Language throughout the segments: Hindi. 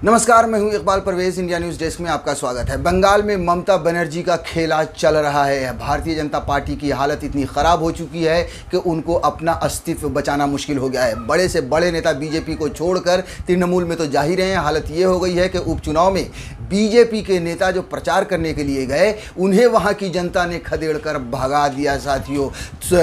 नमस्कार, मैं हूं Iqbal Parvez. India news desk में आपका स्वागत है। बंगाल में ममता बनर्जी का खेला चल रहा है। भारतीय जनता पार्टी की हालत इतनी ख़राब हो चुकी है कि उनको अपना अस्तित्व बचाना मुश्किल हो गया है। बड़े से बड़े नेता बीजेपी को छोड़कर तृणमूल में तो जा ही रहे हैं। हालत ये हो गई है कि उपचुनाव में बीजेपी के नेता जो प्रचार करने के लिए गए, उन्हें वहाँ की जनता ने खदेड़ कर भगा दिया। साथियों,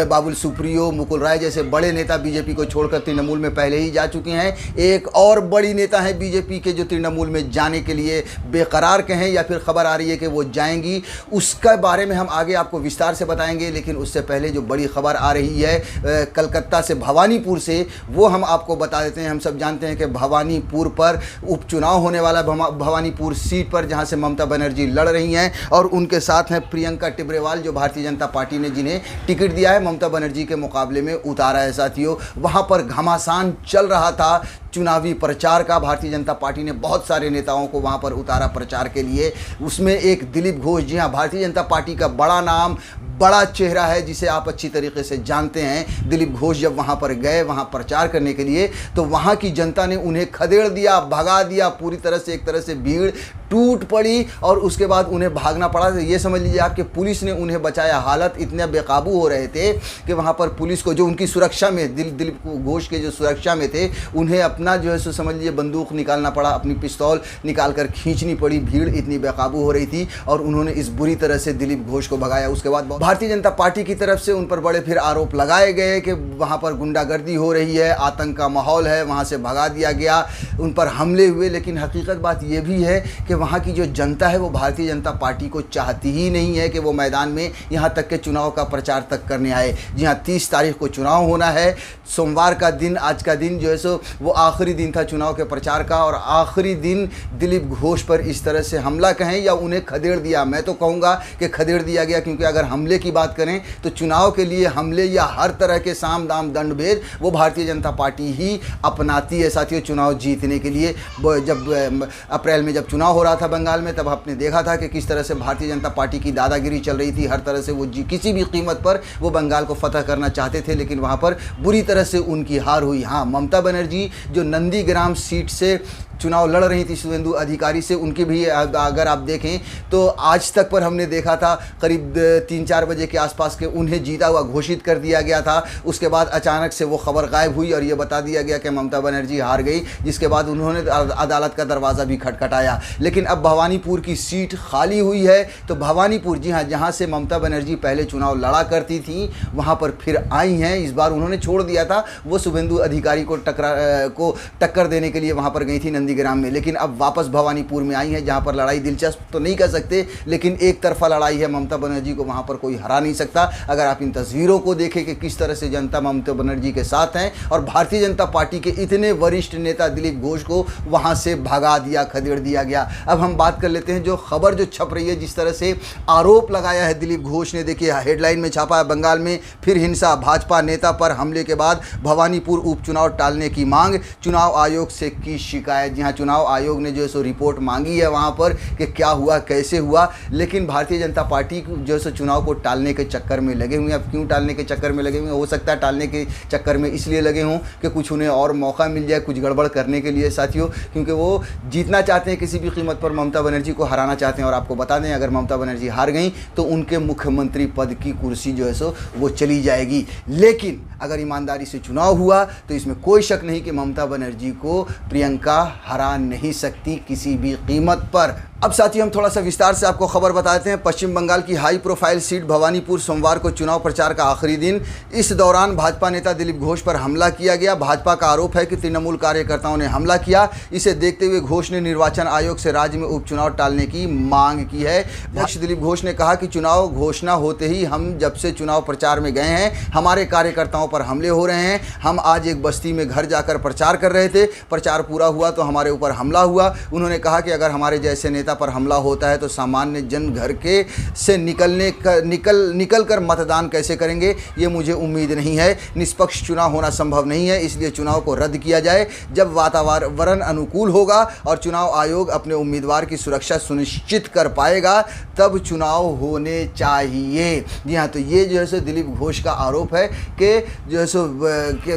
बाबुल सुप्रियो, मुकुल राय जैसे बड़े नेता बीजेपी को छोड़कर तृणमूल में पहले ही जा चुके हैं। एक और बड़ी नेता है बीजेपी के जो तृणमूल में जाने के लिए बेकरार कहें या फिर खबर आ रही है कि वो जाएंगी, उसके बारे में हम आगे आपको विस्तार से बताएंगे। लेकिन उससे पहले जो बड़ी खबर आ रही है कलकत्ता से, भवानीपुर से, वो हम आपको बता देते हैं। हम सब जानते हैं कि भवानीपुर पर उपचुनाव होने वाला। भवानीपुर सीट पर जहां से ममता बनर्जी लड़ रही हैं और उनके साथ हैं प्रियंका टिब्रेवाल, जो भारतीय जनता पार्टी ने जिन्हें टिकट दिया है, ममता बनर्जी के मुकाबले में उतारा है। साथियों, वहां पर घमासान चल रहा था चुनावी प्रचार का। भारतीय जनता पार्टी ने बहुत सारे नेताओं को वहां पर उतारा प्रचार के लिए। उसमें एक दिलीप घोष, जी हाँ, भारतीय जनता पार्टी का बड़ा नाम, बड़ा चेहरा है, जिसे आप अच्छी तरीके से जानते हैं। दिलीप घोष जब वहां पर गए वहां प्रचार करने के लिए, तो वहां की जनता ने उन्हें खदेड़ दिया, भगा दिया पूरी तरह से। एक तरह से भीड़ टूट पड़ी और उसके बाद उन्हें भागना पड़ा। तो ये समझ लीजिए आपके पुलिस ने उन्हें बचाया। हालत इतने बेकाबू हो रहे थे कि वहाँ पर पुलिस को, जो उनकी सुरक्षा में, दिलीप घोष के जो सुरक्षा में थे, उन्हें अपना जो है सो समझ लीजिए बंदूक निकालना पड़ा, अपनी पिस्तौल निकाल कर खींचनी पड़ी। भीड़ इतनी बेकाबू हो रही थी और उन्होंने इस बुरी तरह से दिलीप घोष को भगाया। उसके बाद भारतीय जनता पार्टी की तरफ से उन पर बड़े फिर आरोप लगाए गए कि वहाँ पर गुंडागर्दी हो रही है, आतंक का माहौल है, वहाँ से भगा दिया गया, उन पर हमले हुए। लेकिन हकीकत बात यह भी है कि वहाँ की जो जनता है वो भारतीय जनता पार्टी को चाहती ही नहीं है कि वो मैदान में यहाँ तक के चुनाव का प्रचार तक करने आए। जी हाँ, 30 तारीख को चुनाव होना है, सोमवार का दिन, आज का दिन जो है सो वो आखिरी दिन था चुनाव के प्रचार का। और आखिरी दिन दिलीप घोष पर इस तरह से हमला कहें या उन्हें खदेड़ दिया, मैं तो कहूँगा कि खदेड़ दिया गया, क्योंकि अगर हमले की बात करें तो चुनाव के लिए हमले या हर तरह के साम दाम दंड भेद वो भारतीय जनता पार्टी ही अपनाती है। साथियों, चुनाव जीतने के लिए जब अप्रैल में जब चुनाव हो रहा था बंगाल में, तब आपने देखा था कि किस तरह से भारतीय जनता पार्टी की दादागिरी चल रही थी। हर तरह से वो किसी भी कीमत पर वो बंगाल को फतह करना चाहते थे, लेकिन वहाँ पर बुरी तरह से उनकी हार हुई। हाँ, ममता बनर्जी जो नंदीग्राम सीट से चुनाव लड़ रही थी शुभेंदु अधिकारी से, उनकी भी अगर आप देखें तो आज तक पर हमने देखा था करीब 3-4 बजे के आसपास के उन्हें जीता हुआ घोषित कर दिया गया था। उसके बाद अचानक से वो खबर गायब हुई और ये बता दिया गया कि ममता बनर्जी हार गई, जिसके बाद उन्होंने अदालत का दरवाज़ा भी खटखटाया। लेकिन अब भवानीपुर की सीट खाली हुई है, तो भवानीपुर, जी हाँ, जहाँ से ममता बनर्जी पहले चुनाव लड़ा करती थी, वहाँ पर फिर आई हैं। इस बार उन्होंने छोड़ दिया था, वो शुभेंदु अधिकारी को टक्कर देने के लिए वहाँ पर गई थी नंदीग्राम में, लेकिन अब वापस भवानीपुर में आई है, जहां पर लड़ाई दिलचस्प तो नहीं कह सकते, लेकिन एक तरफा लड़ाई है। ममता बनर्जी को वहां पर कोई हरा नहीं सकता। अगर आप इन तस्वीरों को देखें कि किस तरह से जनता ममता बनर्जी के साथ हैं, और भारतीय जनता पार्टी के इतने वरिष्ठ नेता दिलीप घोष को वहां से भगा दिया, खदेड़ दिया गया। अब हम बात कर लेते हैं जो खबर जो छप रही है, जिस तरह से आरोप लगाया है दिलीप घोष ने। देखिए, हेडलाइन में छापा है, बंगाल में फिर हिंसा, भाजपा नेता पर हमले के बाद भवानीपुर उपचुनाव टालने की मांग, चुनाव आयोग से की शिकायत। जी हाँ, चुनाव आयोग ने जो है सो रिपोर्ट मांगी है वहाँ पर कि क्या हुआ, कैसे हुआ, लेकिन भारतीय जनता पार्टी जो है सो चुनाव को टालने के चक्कर में लगे हुए हैं। अब क्यों टालने के चक्कर में लगे हुए हैं? हो सकता है टालने के चक्कर में इसलिए लगे हों कि कुछ उन्हें और मौका मिल जाए कुछ गड़बड़ करने के लिए। साथियों, क्योंकि वो जीतना चाहते हैं किसी भी कीमत पर, ममता बनर्जी को हराना चाहते हैं। और आपको बता दें, अगर ममता बनर्जी हार गई तो उनके मुख्यमंत्री पद की कुर्सी जो है सो वो चली जाएगी। लेकिन अगर ईमानदारी से चुनाव हुआ तो इसमें कोई शक नहीं कि ममता बनर्जी को प्रियंका हरा नहीं सकती किसी भी कीमत पर। अब साथियों, हम थोड़ा सा विस्तार से आपको खबर बताते हैं। पश्चिम बंगाल की हाई प्रोफाइल सीट भवानीपुर, सोमवार को चुनाव प्रचार का आखिरी दिन। इस दौरान भाजपा नेता दिलीप घोष पर हमला किया गया। भाजपा का आरोप है कि तृणमूल कार्यकर्ताओं ने हमला किया। इसे देखते हुए घोष ने निर्वाचन आयोग से राज्य में उपचुनाव टालने की मांग की है। अध्यक्ष दिलीप घोष ने कहा कि चुनाव घोषणा होते ही हम जब से चुनाव प्रचार में गए हैं, हमारे कार्यकर्ताओं पर हमले हो रहे हैं। हम आज एक बस्ती में घर जाकर प्रचार कर रहे थे, प्रचार पूरा हुआ तो हमारे ऊपर हमला हुआ। उन्होंने कहा कि अगर हमारे जैसे नेता पर हमला होता है तो सामान्य जन घर के से निकल कर मतदान कैसे करेंगे, ये मुझे उम्मीद नहीं है। निष्पक्ष चुनाव होना संभव नहीं है, इसलिए चुनाव को रद्द किया जाए। जब वातावरण अनुकूल होगा और चुनाव आयोग अपने उम्मीदवार की सुरक्षा सुनिश्चित कर पाएगा तब चुनाव होने चाहिए। जी हाँ, तो ये जो है सो दिलीप घोष का आरोप है कि जो है सो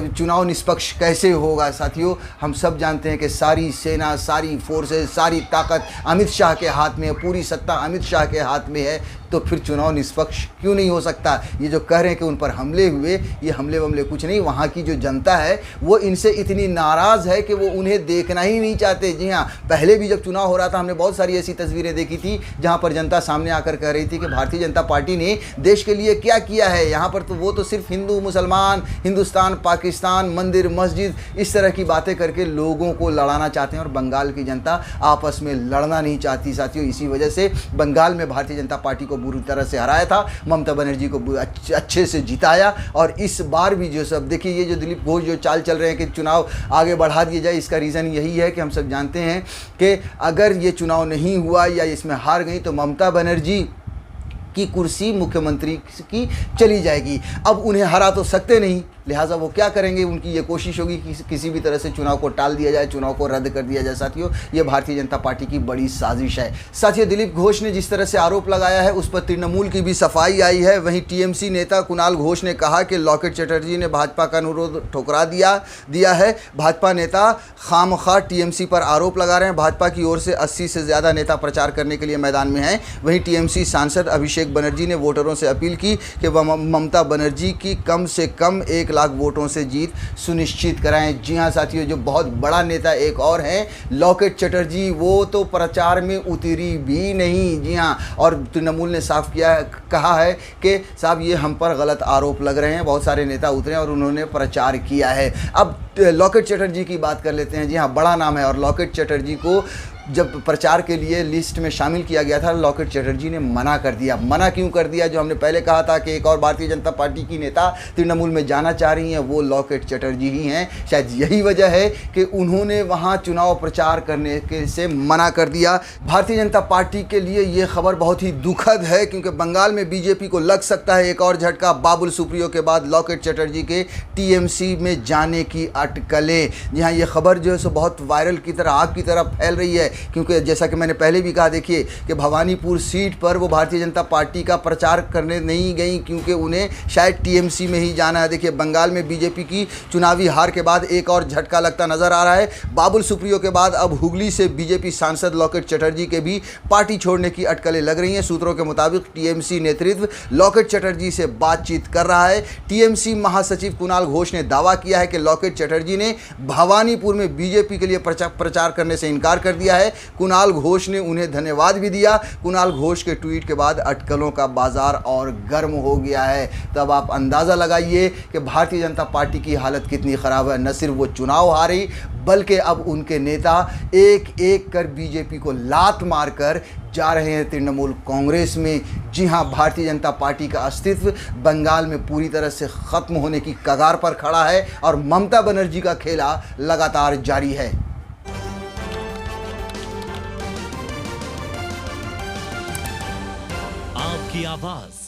चुनाव निष्पक्ष कैसे होगा। साथियों, हम सब जानते हैं कि सारी सेना, सारी फोर्सेस, सारी ताकत अमित शाह के हाथ में है, पूरी सत्ता अमित शाह के हाथ में है, तो फिर चुनाव निष्पक्ष क्यों नहीं हो सकता। ये जो कह रहे हैं कि उन पर हमले हुए, ये हमले वमले कुछ नहीं। वहाँ की जो जनता है वो इनसे इतनी नाराज़ है कि वो उन्हें देखना ही नहीं चाहते। जी हाँ, पहले भी जब चुनाव हो रहा था हमने बहुत सारी ऐसी तस्वीरें देखी थी जहाँ पर जनता सामने आकर कह रही थी कि भारतीय जनता पार्टी ने देश के लिए क्या किया है। यहाँ पर तो वो तो सिर्फ हिंदू मुसलमान, हिंदुस्तान पाकिस्तान, मंदिर मस्जिद, इस तरह की बातें करके लोगों को लड़ाना चाहते हैं और बंगाल की जनता आपस में लड़ना नहीं चाहती। साथियों, इसी वजह से बंगाल में भारतीय जनता पार्टी को बुरी तरह से हराया था, ममता बनर्जी को अच्छे से जिताया। और इस बार भी जो सब देखिए, ये जो दिलीप घोष जो चाल चल रहे हैं कि चुनाव आगे बढ़ा दिया जाए, इसका रीज़न यही है कि हम सब जानते हैं कि अगर ये चुनाव नहीं हुआ या इसमें हार गई तो ममता बनर्जी की कुर्सी मुख्यमंत्री की चली जाएगी। अब उन्हें हरा तो सकते नहीं, लिहाजा वो क्या करेंगे, उनकी ये कोशिश होगी कि किसी भी तरह से चुनाव को टाल दिया जाए, चुनाव को रद्द कर दिया जाए। साथियों, ये भारतीय जनता पार्टी की बड़ी साजिश है। साथियों, दिलीप घोष ने जिस तरह से आरोप लगाया है उस पर तृणमूल की भी सफाई आई है। वहीं टीएमसी नेता कुणाल घोष ने कहा कि लॉकेट चटर्जी ने भाजपा का अनुरोध ठुकरा दिया है। भाजपा नेता खामखा टीएमसी पर आरोप लगा रहे हैं। भाजपा की ओर से 80 से ज़्यादा नेता प्रचार करने के लिए मैदान में हैं। वहीं टीएमसी सांसद अभिषेक बनर्जी ने वोटरों से अपील की कि वह ममता बनर्जी की कम से कम 1 लाख वोटों से जीत सुनिश्चित कराएं। जी हां साथियों, जो बहुत बड़ा नेता एक और हैं लॉकेट चटर्जी, वो तो प्रचार में उतरी भी नहीं। जी हां, और तृणमूल ने साफ कहा है कि साहब ये हम पर गलत आरोप लग रहे हैं। बहुत सारे नेता उतरे और उन्होंने प्रचार किया है। अब लॉकेट चटर्जी की बात कर लेते हैं। जी हाँ, बड़ा नाम है और लॉकेट चटर्जी को जब प्रचार के लिए लिस्ट में शामिल किया गया था, लॉकेट चटर्जी ने मना कर दिया। मना क्यों कर दिया? जो हमने पहले कहा था कि एक और भारतीय जनता पार्टी की नेता तृणमूल में जाना चाह रही हैं, वो लॉकेट चटर्जी ही हैं। शायद यही वजह है कि उन्होंने वहाँ चुनाव प्रचार करने के से मना कर दिया। भारतीय जनता पार्टी के लिए ये खबर बहुत ही दुखद है, क्योंकि बंगाल में बीजेपी को लग सकता है एक और झटका। बाबुल सुप्रियो के बाद लॉकेट चटर्जी के टीएमसी में जाने की अटकलें। जी हाँ, ये खबर जो है सो बहुत वायरल की तरह, आग की तरह फैल रही है, क्योंकि जैसा कि मैंने पहले भी कहा, देखिए कि भवानीपुर सीट पर वो भारतीय जनता पार्टी का प्रचार करने नहीं गई, क्योंकि उन्हें शायद टीएमसी में ही जाना है। देखिए, बंगाल में बीजेपी की चुनावी हार के बाद एक और झटका लगता नजर आ रहा है। बाबुल सुप्रियो के बाद अब हुगली से बीजेपी सांसद लॉकेट चटर्जी के भी पार्टी छोड़ने की अटकलें लग रही हैं। सूत्रों के मुताबिक टीएमसी नेतृत्व लॉकेट चटर्जी से बातचीत कर रहा है। टीएमसी महासचिव कुणाल घोष ने दावा किया है कि लॉकेट चटर्जी ने भवानीपुर में बीजेपी के लिए प्रचार करने से इनकार कर दिया है। कुणाल घोष ने उन्हें धन्यवाद भी दिया। कुणाल घोष के ट्वीट के बाद अटकलों का बाजार और गर्म हो गया है। तब आप अंदाज़ा लगाइए कि भारतीय जनता पार्टी की हालत कितनी ख़राब है। न सिर्फ वो चुनाव हारी, बल्कि अब उनके नेता एक एक कर बीजेपी को लात मारकर जा रहे हैं तृणमूल कांग्रेस में। जी हां, भारतीय जनता पार्टी का अस्तित्व बंगाल में पूरी तरह से ख़त्म होने की कगार पर खड़ा है और ममता बनर्जी का खेला लगातार जारी है। आपकी आवाज